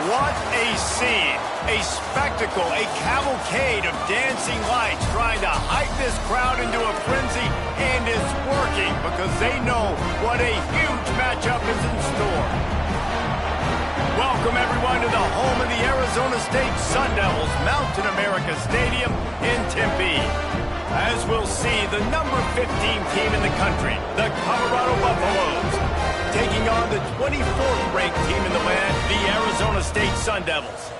What a scene, a spectacle, a cavalcade of dancing lights trying to hype this crowd into a frenzy, and it's working because they know what a huge matchup is in store. Welcome everyone to the home of the Arizona State Sun Devils, Mountain America Stadium in Tempe. As we'll see, the number 15 team in the country, the Colorado Buffaloes, taking on the 24th ranked team in the land, the Arizona State Sun Devils.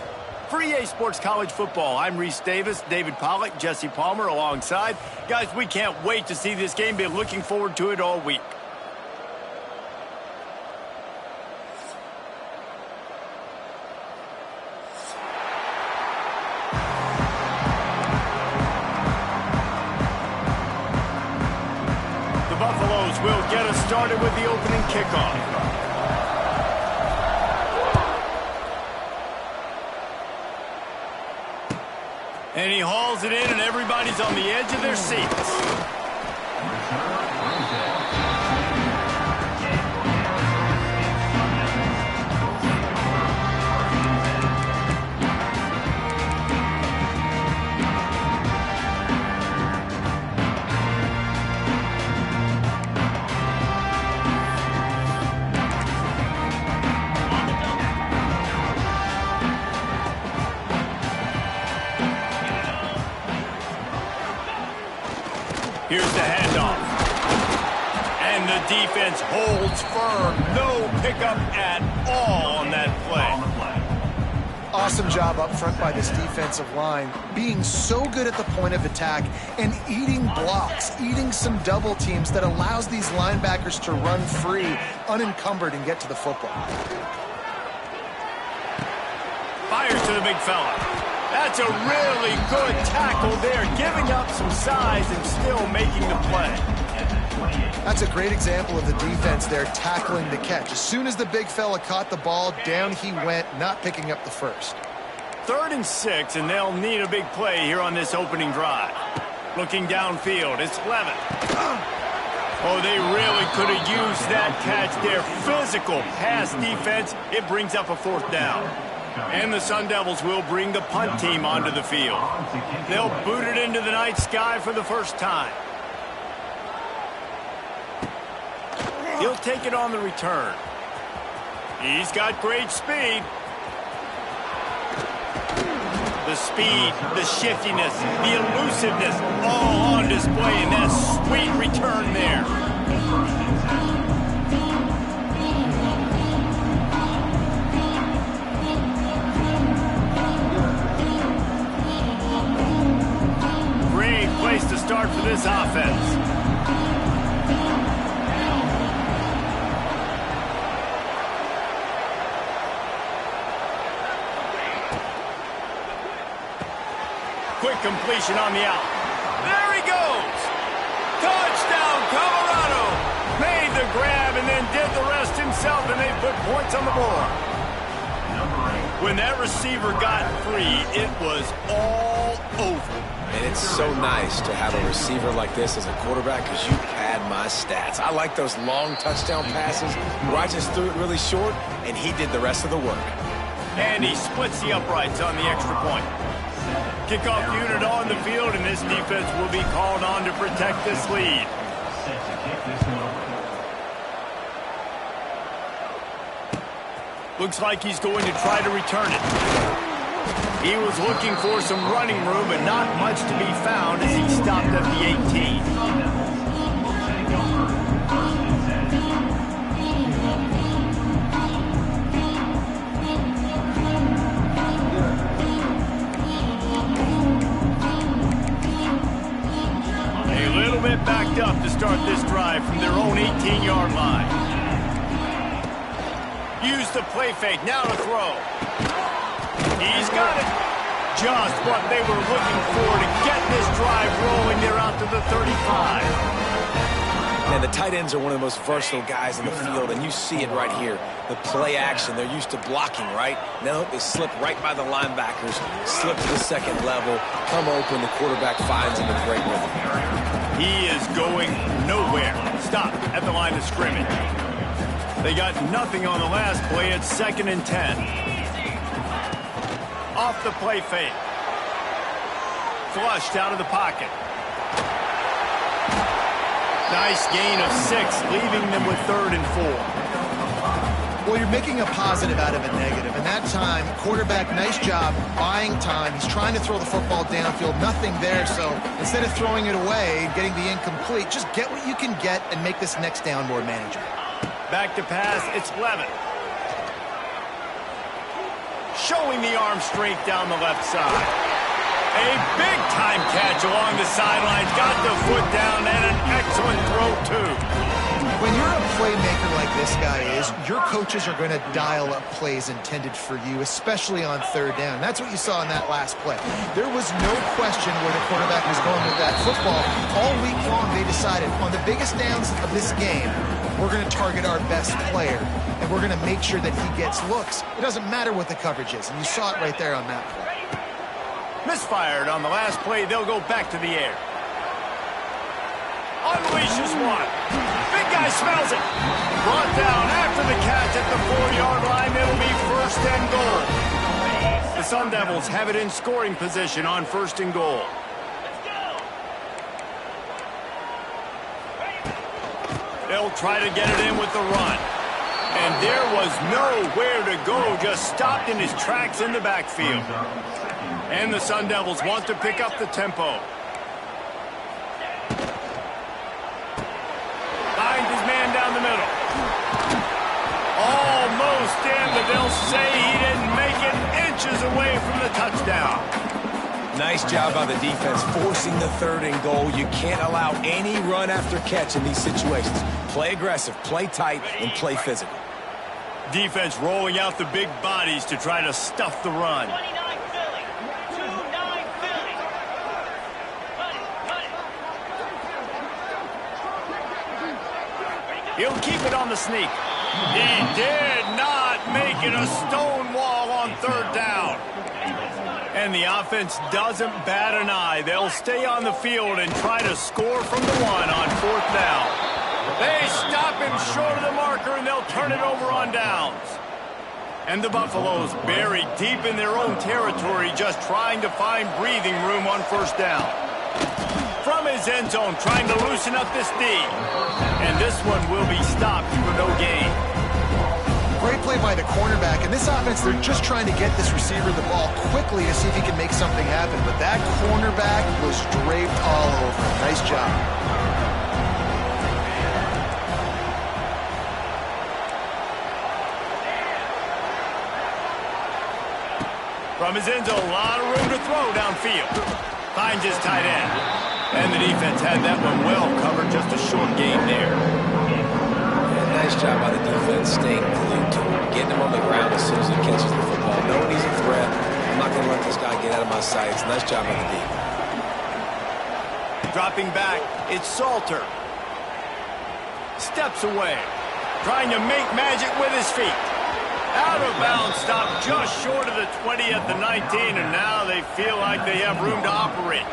For EA Sports College Football, I'm Reese Davis, David Pollack, Jesse Palmer alongside. Guys, we can't wait to see this game. Been looking forward to it all week. Buffaloes will get us started with the opening kickoff. And he hauls it in, and everybody's on the edge of their seats. Here's the handoff. And the defense holds firm. No pickup at all on that play. Awesome job up front by this defensive line, being so good at the point of attack and eating blocks, eating some double teams that allows these linebackers to run free, unencumbered, and get to the football. Fires to the big fella. That's a really good tackle there, giving up some size and still making the play. That's a great example of the defense there tackling the catch. As soon as the big fella caught the ball, down he went, not picking up the first. 3rd and 6, and they'll need a big play here on this opening drive. Looking downfield, it's Levin. Oh, they really could have used that catch there. Physical pass defense, it brings up a 4th down. And the Sun Devils will bring the punt team onto the field. They'll boot it into the night sky for the first time. He'll take it on the return. He's got great speed. The speed, the shiftiness, the elusiveness, all on display in that sweet return there. Place to start for this offense. Quick completion on the out. There he goes! Touchdown, Colorado! Made the grab and then did the rest himself, and they put points on the board. When that receiver got free, it was all over. And it's so nice to have a receiver like this as a quarterback because you pad my stats. I like those long touchdown passes where I just threw it really short, and he did the rest of the work. And he splits the uprights on the extra point. Kickoff unit on the field, and this defense will be called on to protect this lead. Looks like he's going to try to return it. He was looking for some running room, but not much to be found as he stopped at the 18. A little bit backed up to start this drive from their own 18-yard line. Use the play fake, now to throw. He's got it. Just what they were looking for to get this drive rolling. They're out to the 35. And the tight ends are one of the most versatile guys in the field, and you see it right here. The play action, they're used to blocking, right? Now they slip right by the linebackers, slip to the second level, come open, the quarterback finds him in great rhythm. He is going nowhere. Stop at the line of scrimmage. They got nothing on the last play. It's 2nd and 10. Off the play fake. Flushed out of the pocket. Nice gain of 6, leaving them with 3rd and 4. Well, you're making a positive out of a negative. And that time, quarterback, nice job buying time. He's trying to throw the football downfield. Nothing there. So instead of throwing it away and getting the incomplete, just get what you can get and make this next down more manageable. Back to pass. It's Levin. Showing the arm strength down the left side. A big-time catch along the sidelines. Got the foot down and an excellent throw, too. When you're a playmaker like this guy is, your coaches are going to dial up plays intended for you, especially on 3rd down. That's what you saw in that last play. There was no question where the quarterback was going with that football. All week long, they decided on the biggest downs of this game, we're going to target our best player, and we're going to make sure that he gets looks. It doesn't matter what the coverage is, and you saw it right there on that play. Misfired on the last play. They'll go back to the air. Unleashes one. Big guy smells it. Brought down after the catch at the 4-yard line. It'll be 1st and goal. The Sun Devils have it in scoring position on 1st and goal. They'll try to get it in with the run. And there was nowhere to go. Just stopped in his tracks in the backfield. And the Sun Devils want to pick up the tempo. Finds his man down the middle. Almost in, but they'll say he didn't make it, inches away from the touchdown. Nice job by the defense forcing the 3rd and goal. You can't allow any run after catch in these situations. Play aggressive, play tight, and play physical. Defense rolling out the big bodies to try to stuff the run. He'll keep it on the sneak. He did not make it a stone wall on 3rd down. And the offense doesn't bat an eye. They'll stay on the field and try to score from the 1 on 4th down. They stop him short of the marker, and they'll turn it over on downs. And the Buffaloes buried deep in their own territory, just trying to find breathing room on 1st down. From his end zone, trying to loosen up this D. And this one will be stopped for no gain. Great play by the cornerback. In this offense, they're just trying to get this receiver the ball quickly to see if he can make something happen. But that cornerback was draped all over him. Nice job. From his end zone, a lot of room to throw downfield. Finds his tight end. And the defense had that one well covered, just a short gain there. Yeah, nice job by the defense, staying glued to him, getting him on the ground as soon as he catches the football. Knowing he's a threat, I'm not going to let this guy get out of my sights. Nice job by the defense. Dropping back, it's Salter. Steps away, trying to make magic with his feet. Out of bounds, stop just short of the 20 at the 19, and now they feel like they have room to operate.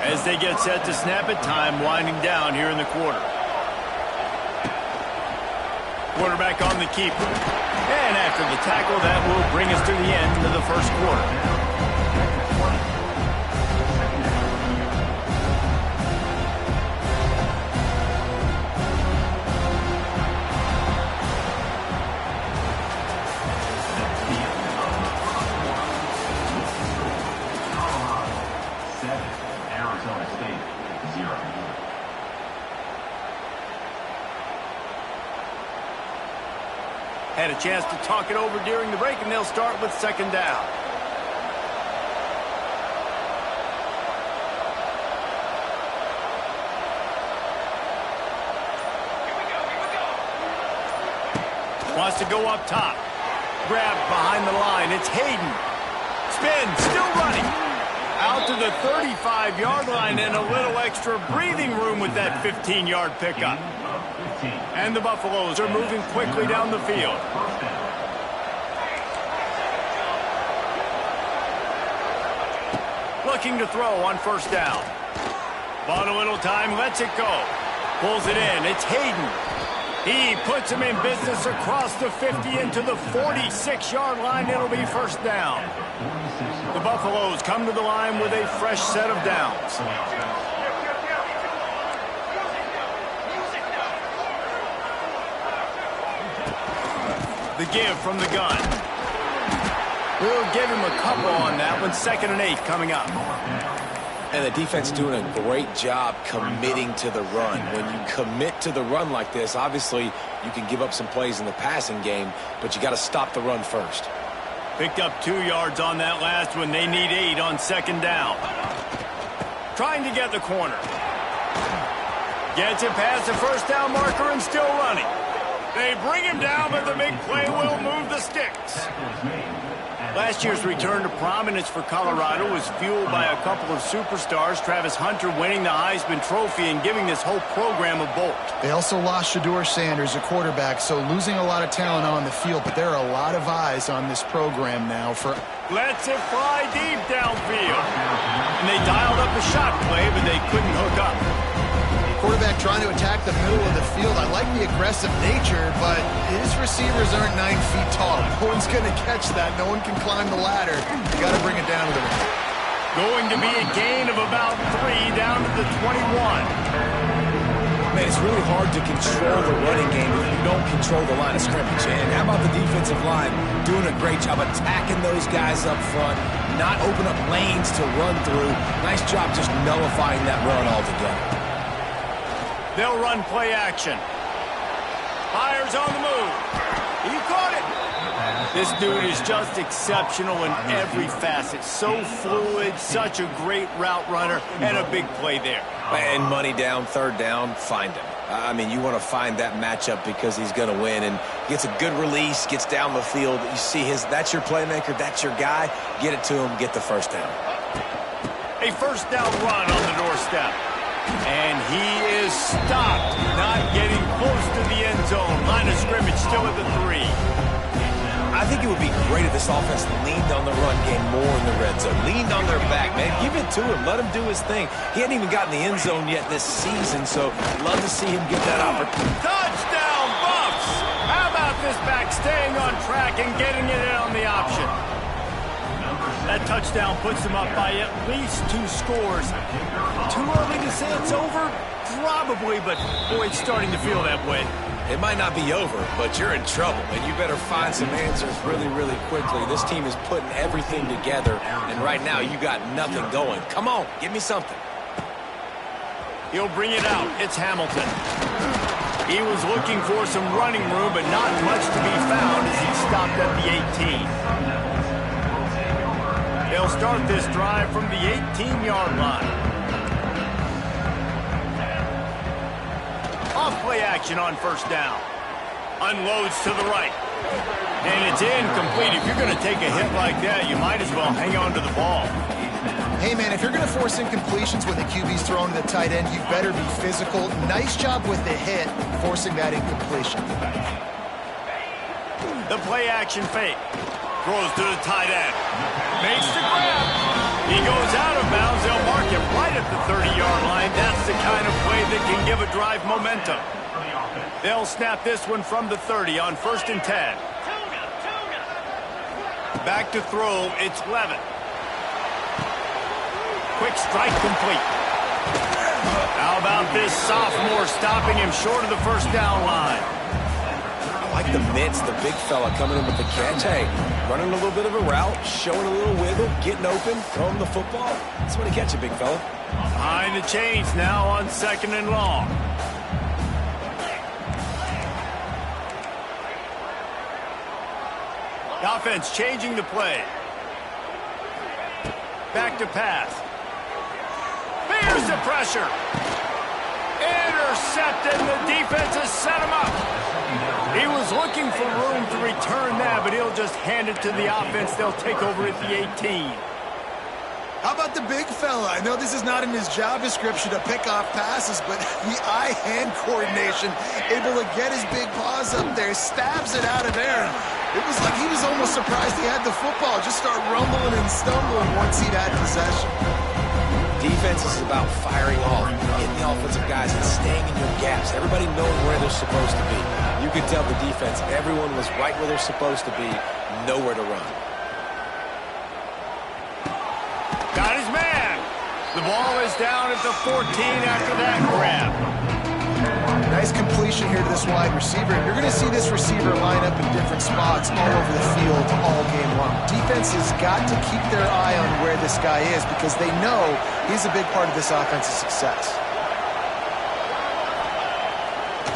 As they get set to snap it, time winding down here in the quarter. Quarterback on the keeper. And after the tackle, that will bring us to the end of the 1st quarter. Had a chance to talk it over during the break, and they'll start with 2nd down. Wants to go up top. Grabbed behind the line. It's Hayden. Spin, still running. Out to the 35-yard line, and a little extra breathing room with that 15-yard pickup. And the Buffaloes are moving quickly down the field. Looking to throw on 1st down. Bought a little time, lets it go. Pulls it in, it's Hayden. He puts him in business across the 50 into the 46-yard line. It'll be first down. The Buffaloes come to the line with a fresh set of downs. The give from the gun. We'll give him a couple on that one. 2nd and 8 coming up. And the defense doing a great job committing to the run. When you commit to the run like this, obviously you can give up some plays in the passing game, but you got to stop the run first. Picked up 2 yards on that last one. They need 8 on 2nd down. Trying to get the corner. Gets it past the first down marker and still running. They bring him down, but the big play will move the sticks. Last year's return to prominence for Colorado was fueled by a couple of superstars, Travis Hunter winning the Heisman Trophy and giving this whole program a bolt. They also lost Shedeur Sanders, a quarterback, so losing a lot of talent on the field, but there are a lot of eyes on this program now for... Lets it fly deep downfield. And they dialed up a shot play, but they couldn't hook up. Quarterback trying to attack the middle of the field. I like the aggressive nature, but his receivers aren't 9 feet tall. No one's going to catch that. No one can climb the ladder. You got to bring it down to the rim. Going to be a gain of about 3 down to the 21. Man, it's really hard to control the running game if you don't control the line of scrimmage. And how about the defensive line doing a great job attacking those guys up front, not open up lanes to run through. Nice job just nullifying that run altogether. They'll run play action. Fires on the move. He caught it. This dude is just exceptional in every facet. So fluid, such a great route runner, and a big play there. And money down, 3rd down, find him. I mean, you want to find that matchup because he's going to win. And gets a good release, gets down the field. You see that's your playmaker, that's your guy. Get it to him, get the first down. A first down run on the doorstep. And he is stopped, not getting close to the end zone. Line of scrimmage still at the 3. I think it would be great if this offense leaned on the run game more in the red zone. Leaned on their back, man. Give it to him. Let him do his thing. He hadn't even gotten the end zone yet this season, so love to see him get that opportunity. Touchdown, Buffs! How about this back staying on track and getting it in on the option? That touchdown puts them up by at least 2 scores. Too early to say it's over? Probably, but boy, it's starting to feel that way. It might not be over, but you're in trouble, and you better find some answers really, really quickly. This team is putting everything together, and right now you got nothing going. Come on, give me something. He'll bring it out. It's Hamilton. He was looking for some running room, but not much to be found as he stopped at the 18. They'll start this drive from the 18-yard line. Off play action on first down. Unloads to the right. And it's incomplete. If you're going to take a hit like that, you might as well hang on to the ball. Hey, man, if you're going to force incompletions when the QB's throwing to the tight end, you better be physical. Nice job with the hit, forcing that incompletion. The play action fake. Throws to the tight end. Makes the grab. He goes out of bounds. They'll mark him right at the 30-yard line. That's the kind of play that can give a drive momentum. They'll snap this one from the 30 on 1st and 10. Back to throw. It's Levin. Quick strike complete. How about this sophomore stopping him short of the first down line? I like the mitts, the big fella coming in with the catch. Hey, running a little bit of a route, showing a little wiggle, getting open, throwing the football. That's when he catch it, big fella. Behind the chains now on 2nd and long. The offense changing the play. Back to pass. Here's the pressure. Intercepted, and the defense has set him up. He was looking for room to return that, but he'll just hand it to the offense. They'll take over at the 18. How about the big fella? I know this is not in his job description to pick off passes, but the eye-hand coordination, able to get his big paws up there, stabs it out of there. It was like he was almost surprised he had the football. Just start rumbling and stumbling once he'd had possession. Defense is about firing off, hitting the offensive guys, and staying in your gaps. Everybody knowing where they're supposed to be. You could tell the defense, everyone was right where they're supposed to be, nowhere to run. Got his man. The ball is down at the 14 after that grab. Nice completion here to this wide receiver. You're going to see this receiver line up in different spots all over the field all game long. Defense has got to keep their eye on where this guy is because they know he's a big part of this offense's success.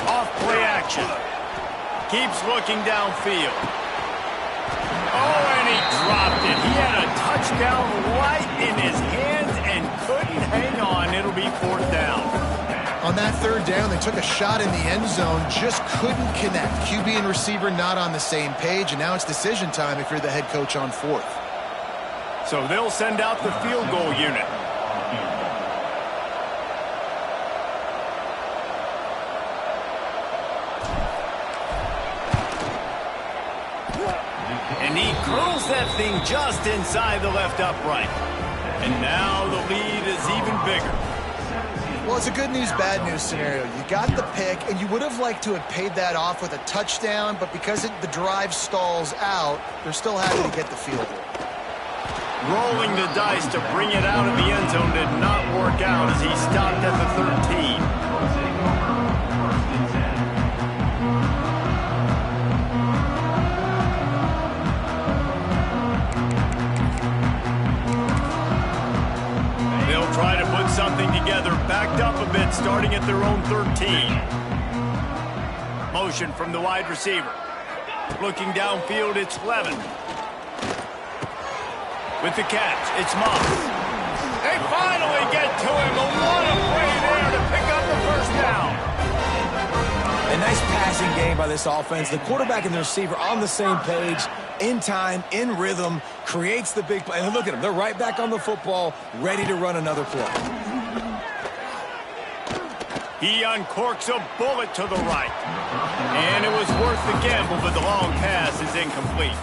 Off play action. Keeps looking downfield. Oh, and he dropped it. He had a touchdown right in his hands and couldn't hang on. It'll be 4th down. On that 3rd down, they took a shot in the end zone, just couldn't connect. QB and receiver not on the same page, and now it's decision time if you're the head coach on 4th. So they'll send out the field goal unit. And he curls that thing just inside the left upright. And now the lead is even bigger. Well, it's a good news, bad news scenario. You got the pick, and you would have liked to have paid that off with a touchdown, but because the drive stalls out, they're still happy to get the field goal. Rolling the dice to bring it out of the end zone did not work out as he stopped at the 13. Try to put something together, backed up a bit, starting at their own 13. Motion from the wide receiver. Looking downfield, it's Levin. With the catch, it's Moss. They finally get to him, and what a play there to pick up the 1st down. A nice passing game by this offense. The quarterback and the receiver on the same page, in time, in rhythm, creates the big play. And look at them. They're right back on the football, ready to run another play. He uncorks a bullet to the right. And it was worth the gamble, but the long pass is incomplete.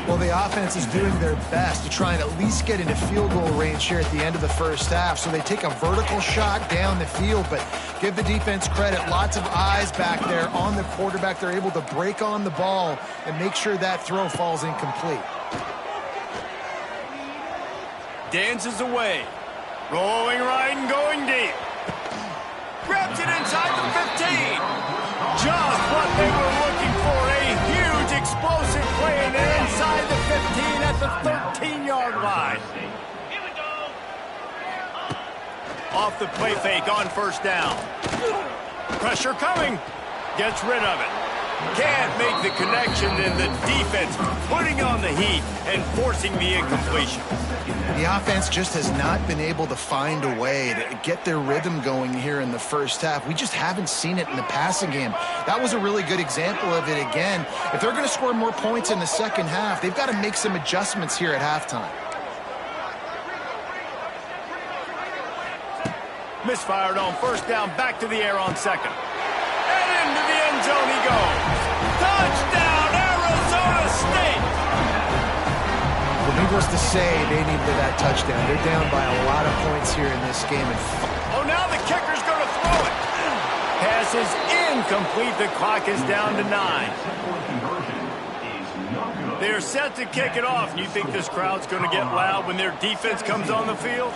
Well, the offense is doing their best to try and at least get into field goal range here at the end of the 1st half. So they take a vertical shot down the field, but give the defense credit. Lots of eyes back there on the quarterback. They're able to break on the ball and make sure that throw falls incomplete. Dances away. Rolling right and going deep. Grabs it inside the 15. Just what they were looking for. A huge explosive play and inside the 15 at the 13-yard line. Off the play fake on 1st down. Pressure coming. Gets rid of it. Can't make the connection, and the defense putting on the heat and forcing the incompletion. The offense just has not been able to find a way to get their rhythm going here in the 1st half. We just haven't seen it in the passing game. That was a really good example of it again. If they're going to score more points in the 2nd half, they've got to make some adjustments here at halftime. Misfired on 1st down, back to the air on 2nd. And into the end zone he goes. Touchdown, Arizona State! Well, needless to say, they needed that touchdown. They're down by a lot of points here in this game. Oh, now the kicker's going to throw it. Pass is incomplete. The clock is down to 9. They're set to kick it off. You think this crowd's going to get loud when their defense comes on the field?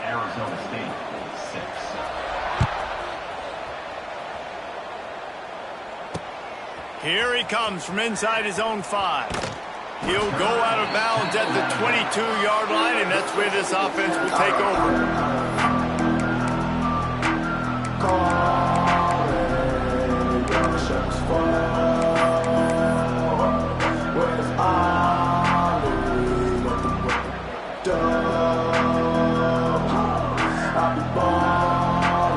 Here he comes from inside his own 5. He'll go out of bounds at the 22-yard line, and that's where this offense will take over.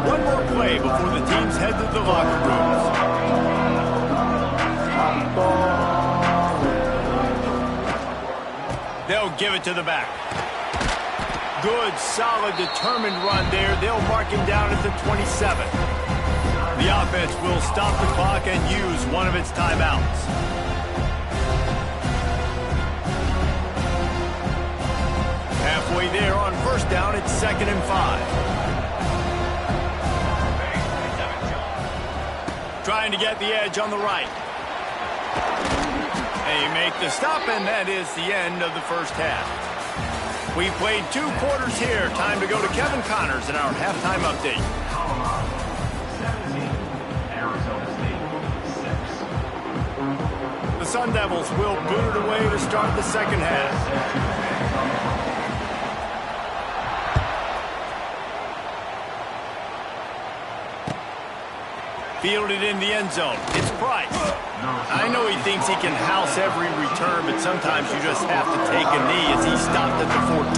One more play before the teams head to the locker rooms. They'll give it to the back. Good, solid, determined run there. They'll mark him down at the 27. The offense will stop the clock and use one of its timeouts. Halfway there on 1st down, it's 2nd and 5. Trying to get the edge on the right. They make the stop, and that is the end of the first half. We played 2 quarters here. Time to go to Kevin Connors in our halftime update. The Sun Devils will boot it away to start the second half. Fielded in the end zone. It's Price. I know he thinks he can house every return, but sometimes you just have to take a knee as he stopped at the 14.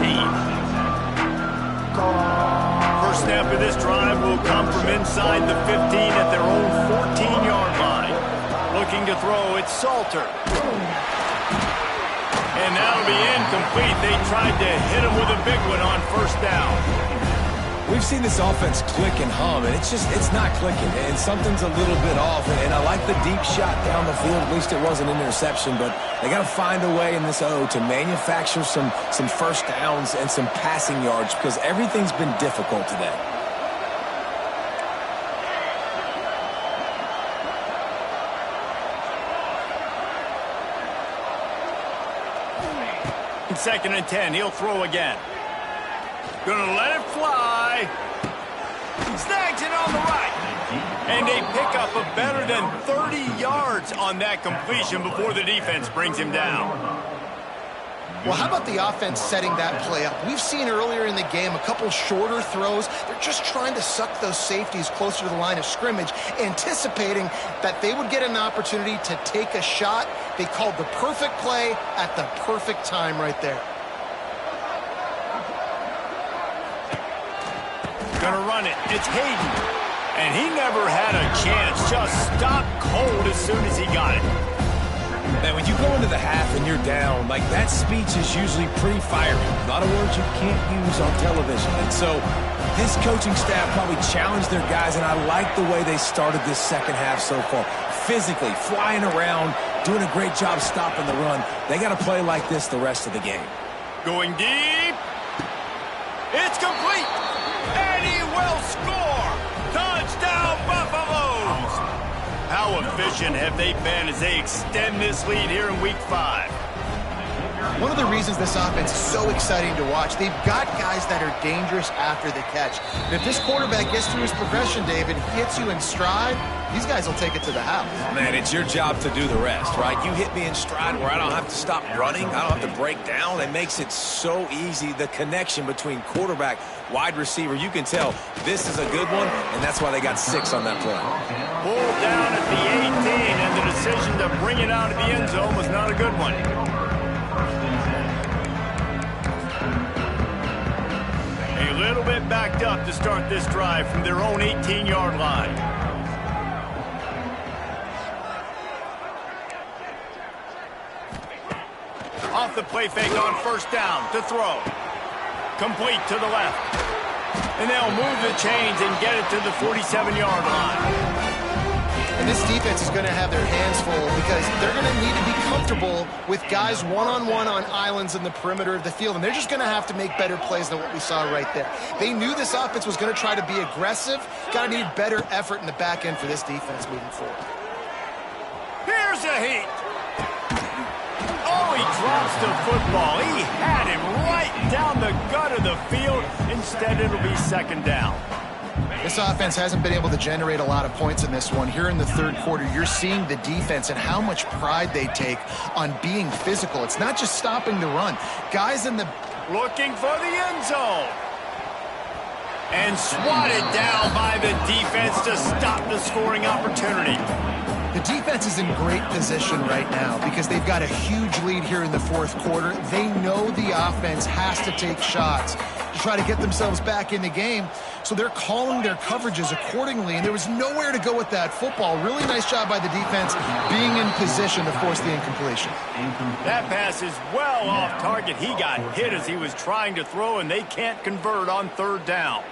First snap of this drive will come from inside the 15 at their own 14-yard line. Looking to throw, it's Salter. And that'll be incomplete. They tried to hit him with a big one on first down. We've seen this offense click and hum, and it's not clicking, and something's a little bit off. And I like the deep shot down the field. At least it wasn't an interception, but they got to find a way in this O to manufacture some first downs and some passing yards because everything's been difficult today. In 2nd and 10, he'll throw again. Gonna let it fly. Snags it on the right. And they pick up a better than 30 yards on that completion before the defense brings him down. Well, how about the offense setting that play up? We've seen earlier in the game a couple shorter throws. They're just trying to suck those safeties closer to the line of scrimmage, anticipating that they would get an opportunity to take a shot. They called the perfect play at the perfect time right there. Gonna run it. It's Hayden. And he never had a chance. Just stopped cold as soon as he got it. Man, when you go into the half and you're down, like that speech is usually pretty fiery. A lot of words you can't use on television. And so this coaching staff probably challenged their guys, and I like the way they started this second half so far. Physically, flying around, doing a great job stopping the run. They got to play like this the rest of the game. Going deep. It's complete. And he will score. Touchdown, Buffaloes. How efficient have they been as they extend this lead here in Week 5? One of the reasons this offense is so exciting to watch, they've got guys that are dangerous after the catch. And if this quarterback gets through his progression, David, hits you in stride, these guys will take it to the house. Man, it's your job to do the rest, right? You hit me in stride where I don't have to stop running. I don't have to break down. It makes it so easy, the connection between quarterback, wide receiver. You can tell this is a good one, and that's why they got 6 on that play. Pulled down at the 18, and the decision to bring it out of the end zone was not a good one. A little bit backed up to start this drive from their own 18-yard line. Off the play fake on first down to throw. Complete to the left. And they'll move the chains and get it to the 47-yard line. And this defense is going to have their hands full because they're going to need to be comfortable with guys one-on-one on islands in the perimeter of the field. And they're just going to have to make better plays than what we saw right there. They knew this offense was going to try to be aggressive. Got to need better effort in the back end for this defense moving forward. Here's a heat. Oh, he drops the football. He had him right down the gut of the field. Instead, it'll be second down. This offense hasn't been able to generate a lot of points in this one. Here in the third quarter, you're seeing the defense and how much pride they take on being physical. It's not just stopping the run. Guys in the... Looking for the end zone. And swatted down by the defense to stop the scoring opportunity. The defense is in great position right now because they've got a huge lead here in the fourth quarter. They know the offense has to take shots to try to get themselves back in the game. So they're calling their coverages accordingly, and there was nowhere to go with that football. Really nice job by the defense being in position to force the incompletion. That pass is well off target. He got hit as he was trying to throw, and they can't convert on third down.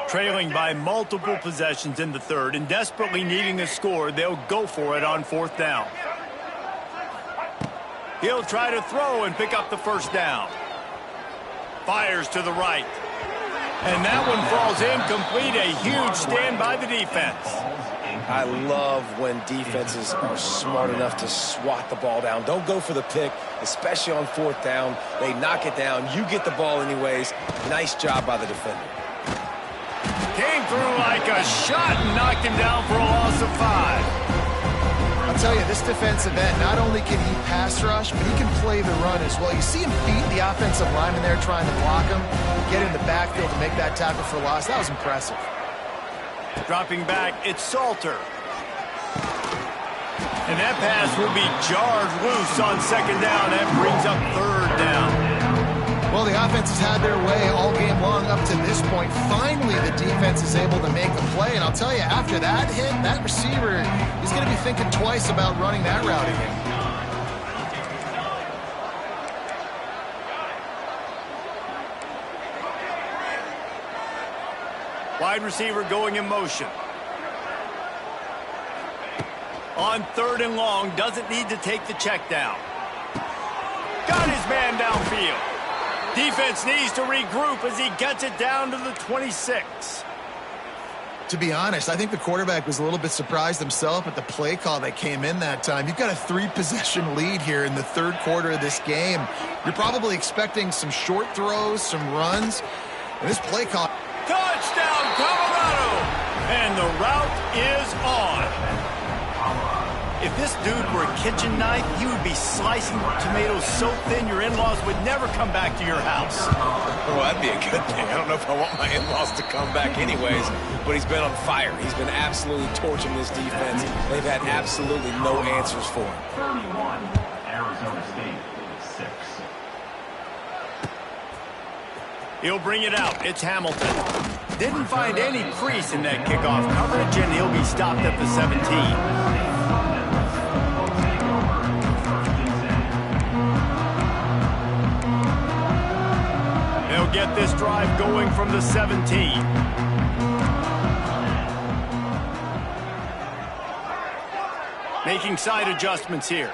Trailing by multiple possessions in the third and desperately needing a score, they'll go for it on fourth down. He'll try to throw and pick up the first down. Fires to the right. And that one falls incomplete. A huge stand by the defense. I love when defenses are smart enough to swat the ball down. Don't go for the pick, especially on fourth down. They knock it down. You get the ball anyways. Nice job by the defender. Came through like a shot and knocked him down for a loss of 5. I'll tell you, this defensive end, not only can he pass rush, but he can play the run as well. You see him beat the offensive lineman there trying to block him, get in the backfield to make that tackle for loss. That was impressive. Dropping back, it's Salter. And that pass will be jarred loose on second down. That brings up third down. Well, the offense has had their way all game long up to this point. Finally, the defense is able to make a play. And I'll tell you, after that hit, that receiver, he's going to be thinking twice about running that route again. Wide receiver going in motion. On third and long, doesn't need to take the check down. Got his man downfield. Defense needs to regroup as he gets it down to the 26. To be honest, I think the quarterback was a little bit surprised himself at the play call that came in that time. You've got a 3-possession lead here in the third quarter of this game. You're probably expecting some short throws, some runs. And this play call... Touchdown, Colorado! And the route is on. If this dude were a kitchen knife, he would be slicing tomatoes so thin your in-laws would never come back to your house. Well, that'd be a good thing. I don't know if I want my in-laws to come back anyways, but he's been on fire. He's been absolutely torching this defense. They've had absolutely no answers for him. 31, Arizona State, 6. He'll bring it out. It's Hamilton. Didn't find any crease in that kickoff coverage, and he'll be stopped at the 17. They'll get this drive going from the 17. Making side adjustments here.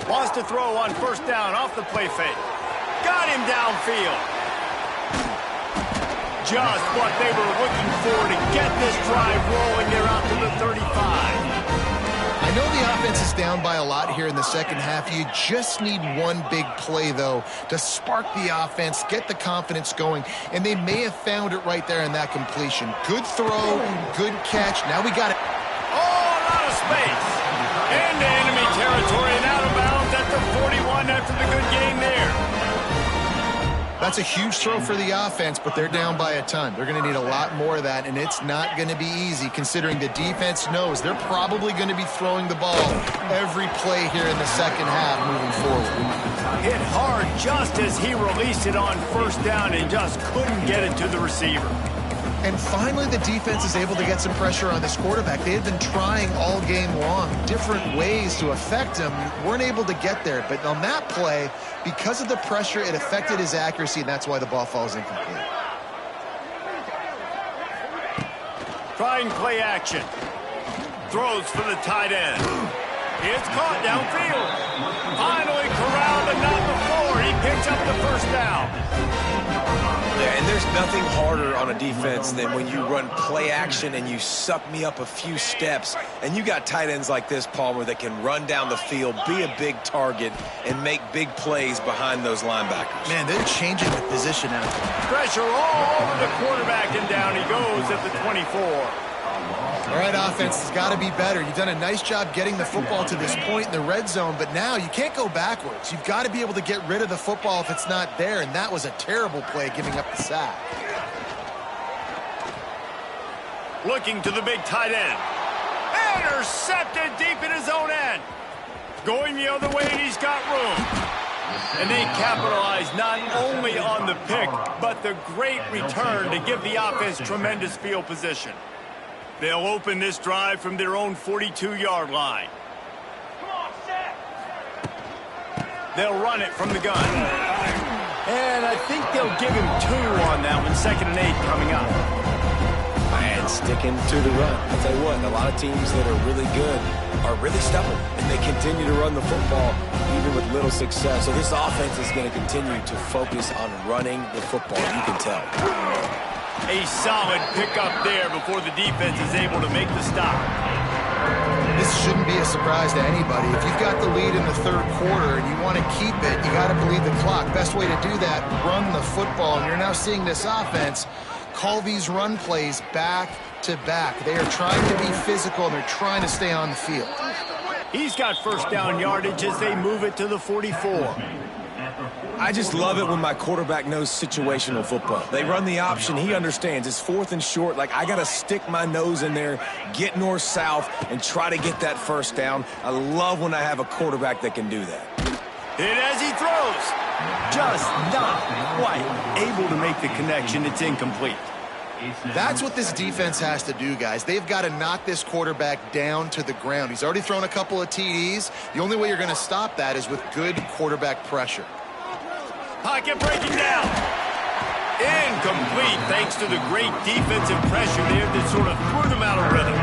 Lost a throw on first down off the play fake. Got him downfield. Just what they were looking for to get this drive rolling. They're out to the 35. I know the offense is down by a lot here in the second half. You just need one big play, though, to spark the offense, get the confidence going, and they may have found it right there in that completion. Good throw, good catch. Now we got it. Oh, a lot of space. Into enemy territory and out of bounds at the 41 after the good game there. That's a huge throw for the offense, but they're down by a ton. They're going to need a lot more of that, and it's not going to be easy considering the defense knows they're probably going to be throwing the ball every play here in the second half moving forward. Hit hard just as he released it on first down and just couldn't get it to the receiver. And finally, the defense is able to get some pressure on this quarterback. They had been trying all game long, different ways to affect him, weren't able to get there. But on that play, because of the pressure, it affected his accuracy, and that's why the ball falls incomplete. Trying play action. Throws for the tight end. It's caught downfield. Finally corralled, but not before. He picks up the first down. Yeah, and there's nothing harder on a defense than when you run play action and you suck me up a few steps. And you got tight ends like this, Palmer, that can run down the field, be a big target, and make big plays behind those linebackers. Man, they're changing the position out there. Pressure all over the quarterback, and down he goes at the 24. All right, offense has got to be better. You've done a nice job getting the football to this point in the red zone, but now you can't go backwards. You've got to be able to get rid of the football if it's not there, and that was a terrible play giving up the sack. Looking to the big tight end. Intercepted deep in his own end. Going the other way, and he's got room. And they capitalize not only on the pick, but the great return to give the offense tremendous field position. They'll open this drive from their own 42-yard line. They'll run it from the gun. And I think they'll give him 2 on that one, 2nd and 8 coming up. And sticking to the run. I'll tell you what, a lot of teams that are really good are really stubborn, and they continue to run the football even with little success. So this offense is going to continue to focus on running the football, you can tell. A solid pickup there before the defense is able to make the stop. This shouldn't be a surprise to anybody. If you've got the lead in the 3rd quarter and you want to keep it, you got to bleed the clock. Best way to do that, run the football. And you're now seeing this offense call these run plays back to back. They are trying to be physical, and they're trying to stay on the field. He's got 1st down yardage as they move it to the 44. I just love it when my quarterback knows situational football. They run the option. He understands. It's 4th and short. Like, I got to stick my nose in there, get north-south, and try to get that 1st down. I love when I have a quarterback that can do that. Hit as he throws. Just not quite able to make the connection. It's incomplete. That's what this defense has to do, guys. They've got to knock this quarterback down to the ground. He's already thrown a couple of TDs. The only way you're going to stop that is with good quarterback pressure. Pocket breaking down. Incomplete thanks to the great defensive pressure there that sort of threw them out of rhythm.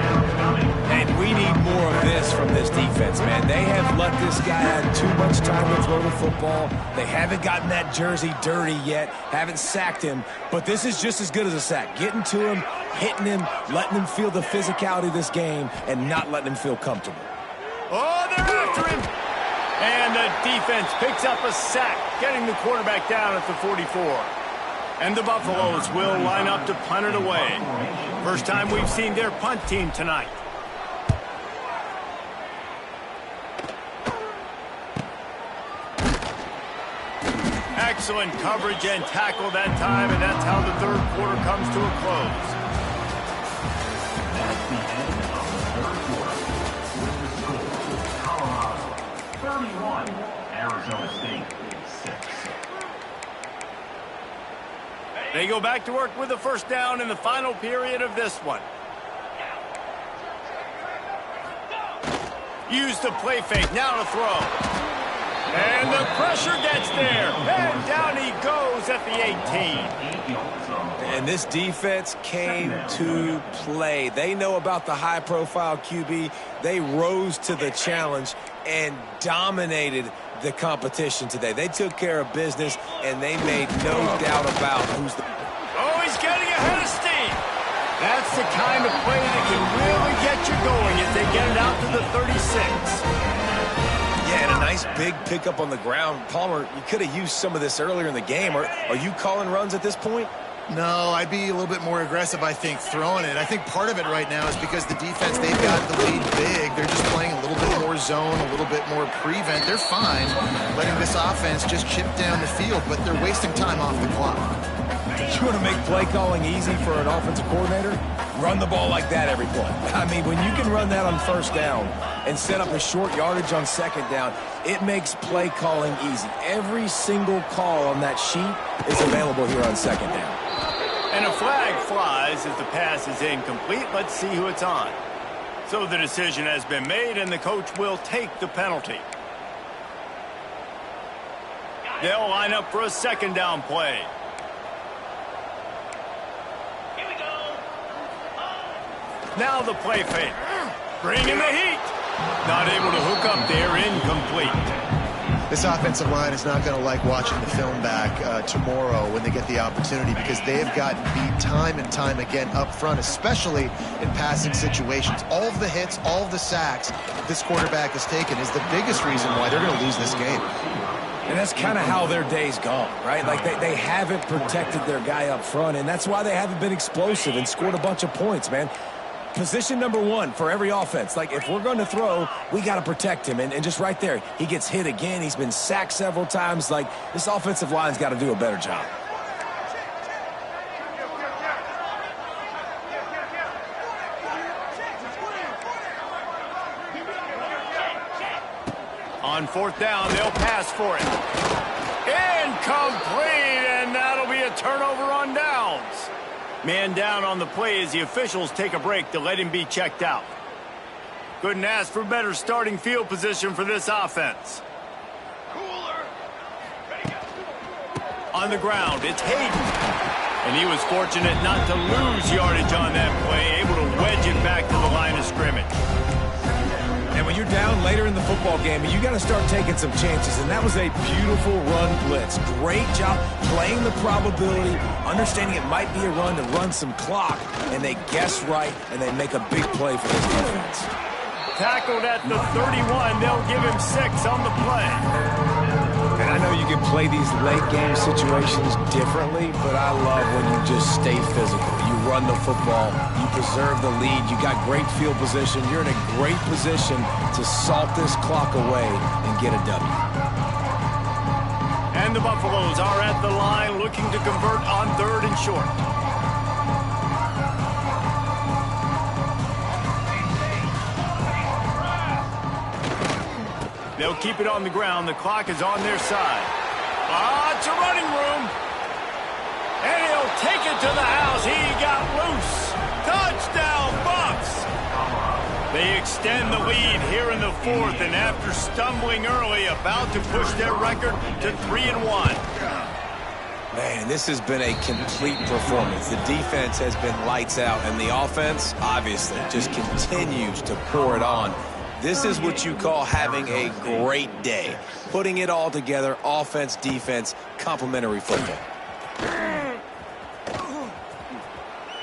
And we need more of this from this defense, man. They have let this guy have too much time to throw the football. They haven't gotten that jersey dirty yet, haven't sacked him. But this is just as good as a sack. Getting to him, hitting him, letting him feel the physicality of this game, and not letting him feel comfortable. Oh, they're after him. And the defense picks up a sack, getting the quarterback down at the 44. And the Buffaloes will line up to punt it away. First time we've seen their punt team tonight. Excellent coverage and tackle that time, and that's how the 3rd quarter comes to a close. That's the end of the 3rd quarter. With the score, Colorado 31, Arizona State 6. They go back to work with a 1st down in the final period of this one. Use the play fake, now to throw. And the pressure gets there. And down he goes at the 18. And this defense came to play. They know about the high-profile QB. They rose to the challenge and dominated the competition today. They took care of business, and they made no doubt about who's the... Oh, he's getting ahead of steam. That's the kind of play that can really get you going as they get it out to the 36. Yeah, and a nice big pickup on the ground. Palmer, you could have used some of this earlier in the game. Are you calling runs at this point? No, I'd be a little bit more aggressive, I think, throwing it. I think part of it right now is because the defense, they've got the lead big. They're just playing a little bit more zone, a little bit more prevent. They're fine letting this offense just chip down the field, but they're wasting time off the clock. You want to make play calling easy for an offensive coordinator? Run the ball like that every play. I mean, when you can run that on 1st down and set up a short yardage on 2nd down, it makes play calling easy. Every single call on that sheet is available here on 2nd down. And a flag flies as the pass is incomplete. Let's see who it's on. So the decision has been made, and the coach will take the penalty. They'll line up for a 2nd down play. Now the play fake. Bringing the heat. Not able to hook up there. Incomplete. This offensive line is not going to like watching the film back tomorrow when they get the opportunity, because they have gotten beat time and time again up front, especially in passing situations. All of the hits, all of the sacks this quarterback has taken is the biggest reason why they're going to lose this game. And that's kind of how their day's gone, right? Like they haven't protected their guy up front, and that's why they haven't been explosive and scored a bunch of points, man. Position number 1 for every offense. Like, if we're going to throw, we got to protect him. And just right there, he gets hit again. He's been sacked several times. Like, this offensive line's got to do a better job. On 4th down, they'll pass for it. Incomplete, and that'll be a turnover on downs. Man down on the play as the officials take a break to let him be checked out. Couldn't ask for better starting field position for this offense. On the ground, it's Hayden. And he was fortunate not to lose yardage on that play, able to wedge it back to the line of scrimmage. And when you're down later in the football game, you got to start taking some chances. And that was a beautiful run blitz. Great job playing the probability, understanding it might be a run to run some clock. And they guess right, and they make a big play for this defense. Tackled at the 31. They'll give him 6 on the play. And I know you can play these late game situations differently, but I love when you just stay physical. You run the football, you preserve the lead, you got great field position, you're in a great position to salt this clock away and get a W. And the Buffaloes are at the line looking to convert on 3rd and short. They'll keep it on the ground. The clock is on their side. Lots of running room. And he'll take it to the house. He got loose. Touchdown, Bucks. They extend the lead here in the 4th, and after stumbling early, about to push their record to 3-1. Man, this has been a complete performance. The defense has been lights out, and the offense, obviously, just continues to pour it on. This is what you call having a great day. Putting it all together, offense, defense, complementary football.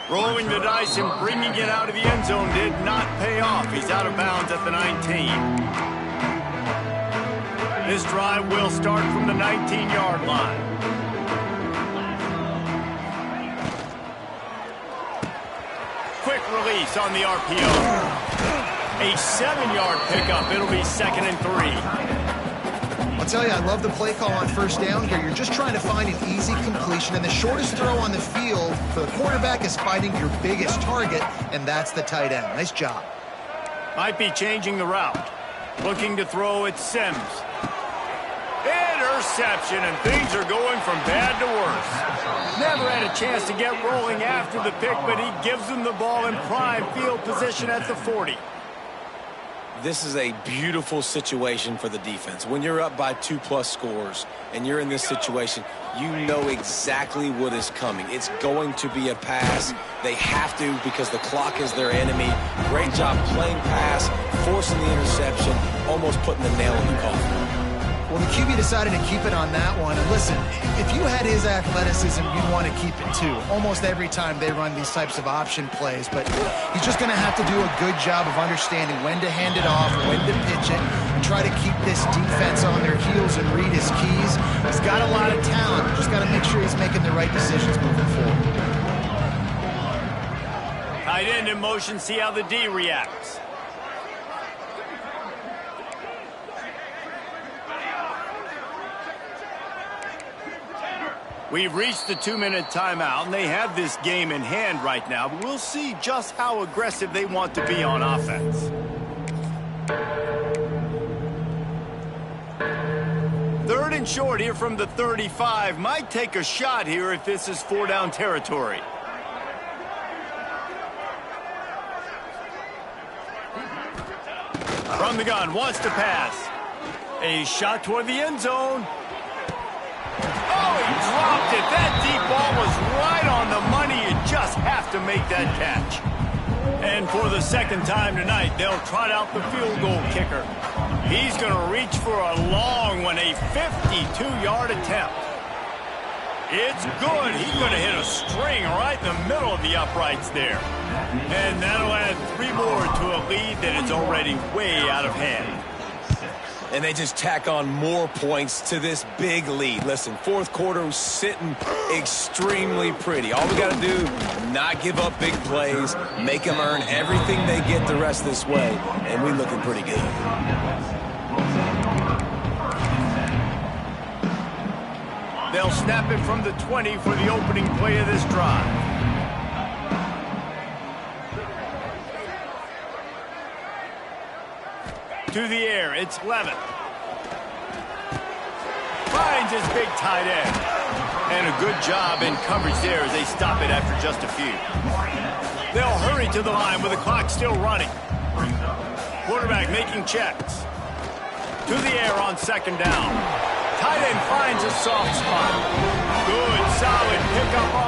Rolling the dice and bringing it out of the end zone did not pay off. He's out of bounds at the 19. This drive will start from the 19-yard line. Quick release on the RPO. A 7-yard pickup. It'll be 2nd and 3. I'll tell you, I love the play call on 1st down here. You're just trying to find an easy completion, and the shortest throw on the field for the quarterback is fighting your biggest target, and that's the tight end. Nice job. Might be changing the route. Looking to throw at Sims. Interception, and things are going from bad to worse. Never had a chance to get rolling after the pick, but he gives them the ball in prime field position at the 40. This is a beautiful situation for the defense. When you're up by 2+ scores and you're in this situation, you know exactly what is coming. It's going to be a pass. They have to because the clock is their enemy. Great job playing pass, forcing the interception, almost putting the nail in the coffin. Well, the QB decided to keep it on that one. And listen, if you had his athleticism, you'd want to keep it too. Almost every time they run these types of option plays. But he's just going to have to do a good job of understanding when to hand it off, when to pitch it, and try to keep this defense on their heels and read his keys. He's got a lot of talent. Just got to make sure he's making the right decisions moving forward. Tight end in motion. See how the D reacts. We've reached the 2-minute timeout, and they have this game in hand right now, but we'll see just how aggressive they want to be on offense. Third and short here from the 35. Might take a shot here if this is 4-down territory. From the gun, wants to pass. A shot toward the end zone. Oh, he dropped it. That deep ball was right on the money. You just have to make that catch. And for the 2nd time tonight, they'll trot out the field goal kicker. He's going to reach for a long one, a 52-yard attempt. It's good. He's going to hit a string right in the middle of the uprights there. And that'll add 3 more to a lead that is already way out of hand. And they just tack on more points to this big lead. Listen, 4th quarter was sitting extremely pretty. All we got to do, not give up big plays, make them earn everything they get the rest of this way, and we're looking pretty good. They'll snap it from the 20 for the opening play of this drive. To the air, it's Levitt. Finds his big tight end. And a good job in coverage there as they stop it after just a few. They'll hurry to the line with the clock still running. Quarterback making checks. To the air on 2nd down. Tight end finds a soft spot.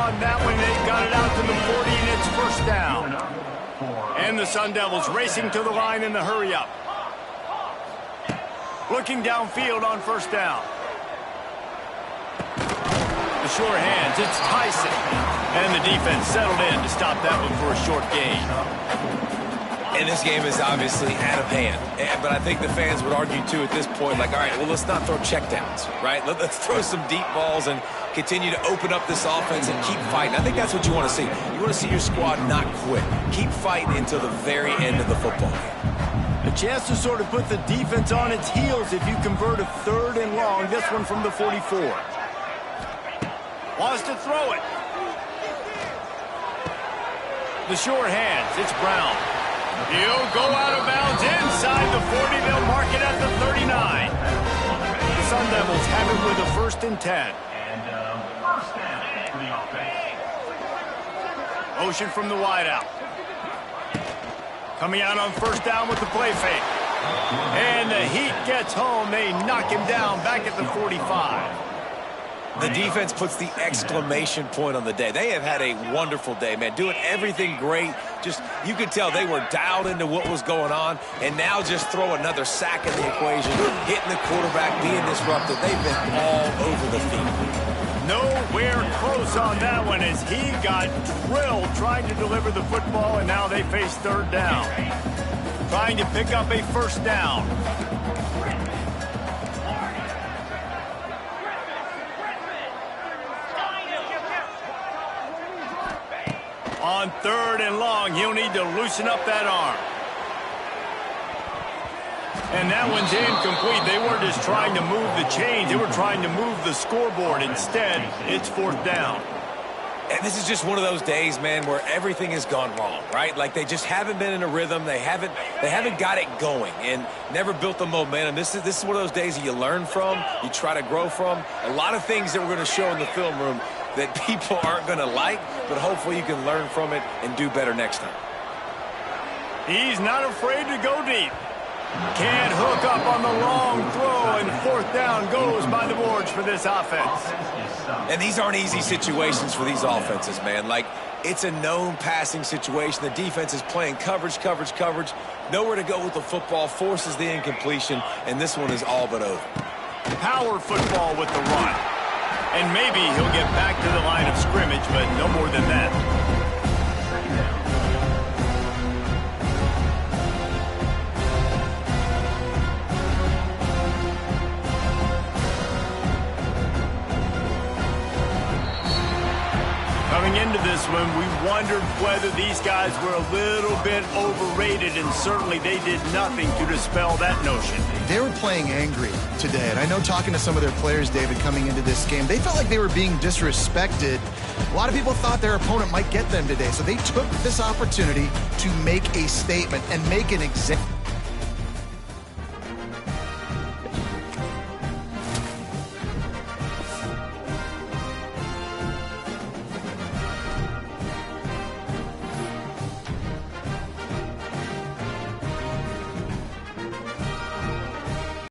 on that one. They've got it out to the 40, and it's first down. And the Sun Devils racing to the line in the hurry-up. Looking downfield on first down. The sure hands, it's Tyson. And the defense settled in to stop that one for a short gain. And this game is obviously out of hand. But I think the fans would argue, too, at this point, like, all right, well, let's not throw checkdowns, right? Let's throw some deep balls and continue to open up this offense and keep fighting. I think that's what you want to see. You want to see your squad not quit. Keep fighting until the very end of the football game. A chance to sort of put the defense on its heels if you convert a 3rd and long. This one from the 44. Wants to throw it. The sure hands, it's Brown. He'll go out of bounds inside the 40. They'll mark it at the 39. The Sun Devils have it with a 1st and 10. And first down for the offense. Motion from the wideout. Coming out on first down with the play fake. And the Heat gets home. They knock him down back at the 45. The defense puts the exclamation point on the day. They have had a wonderful day, man. Doing everything great. Just, you could tell they were dialed into what was going on. And now just throw another sack in the equation. Hitting the quarterback, being disruptive. They've been all over the field. Nowhere close on that one as he got drilled trying to deliver the football. And now they face 3rd down. Trying to pick up a 1st down. On 3rd and long, he'll need to loosen up that arm. And that one's incomplete. They weren't just trying to move the chains. They were trying to move the scoreboard. Instead, it's 4th down. And this is just one of those days, man, where everything has gone wrong, right? Like they just haven't been in a rhythm. They haven't got it going and never built the momentum. This is one of those days that you learn from, you try to grow from. A lot of things that we're going to show in the film room that people aren't going to like, but hopefully you can learn from it and do better next time. He's not afraid to go deep. Can't hook up on the long throw, and 4th down goes by the boards for this offense. And these aren't easy situations for these offenses, man. Like, it's a known passing situation. The defense is playing coverage. Nowhere to go with the football, forces the incompletion, and this one is all but over. Power football with the run. And maybe he'll get back to the line of scrimmage, but no more than that. Coming into this one, we wondered whether these guys were a little bit overrated, and certainly they did nothing to dispel that notion. They were playing angry today, and I know talking to some of their players, David, coming into this game, they felt like they were being disrespected. A lot of people thought their opponent might get them today, so they took this opportunity to make a statement and make an example.